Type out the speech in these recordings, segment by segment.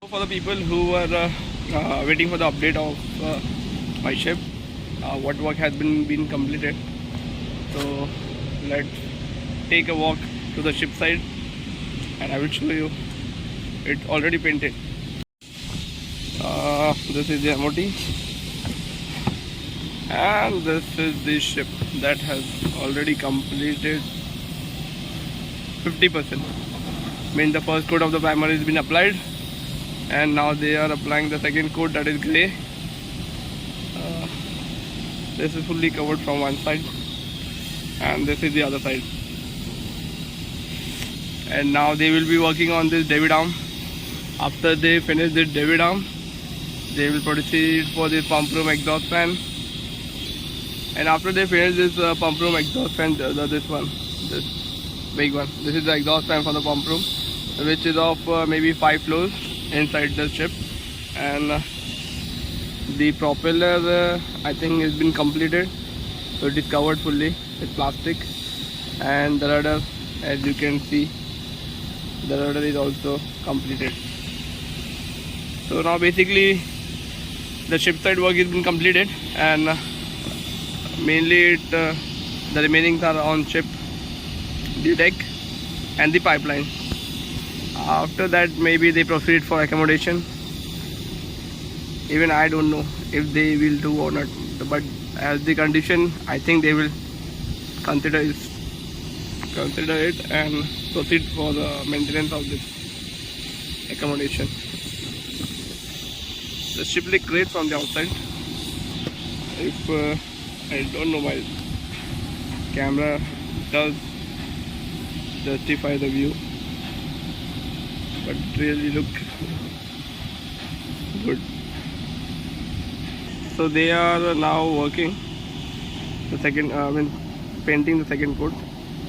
For the people who are waiting for the update of my ship, what work has been completed. So let's take a walk to the ship side and I will show you. It's already painted. This is the MOT and this is the ship that has already completed 50%. Means the first coat of the primer has been applied and now they are applying the second coat, that is grey. This is fully covered from one side and this is the other side, and now they will be working on this David arm. After they finish this David arm, they will proceed for this pump room exhaust fan, and after they finish this pump room exhaust fan, this big one, this is the exhaust fan for the pump room, which is of maybe 5 floors inside the ship. And the propeller I think has been completed, so it is covered fully with plastic, and the rudder, as you can see, the rudder is also completed. So now basically the ship side work has been completed, and mainly the remaining are on ship, the deck and the pipeline. After that maybe they proceed for accommodation. Even I don't know if they will do or not, but as the condition, I think they will consider it and proceed for the maintenance of this accommodation. The ship looks great from the outside. If I don't know, my camera does justify the view, but really look good. So they are now working the second, painting the second coat.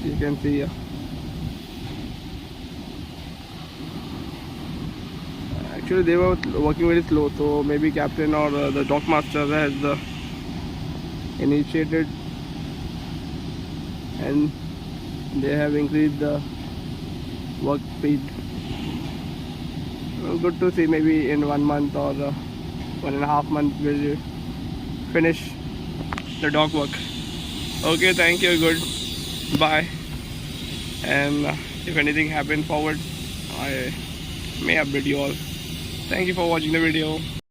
You can see here. Actually they were working very slow, so maybe captain or the dock master has initiated and they have increased the work speed. Good to see. Maybe in 1 month or 1.5 months we'll finish the dock work. Okay, thank you, good, bye. And if anything happens forward, I may update you all. Thank you for watching the video.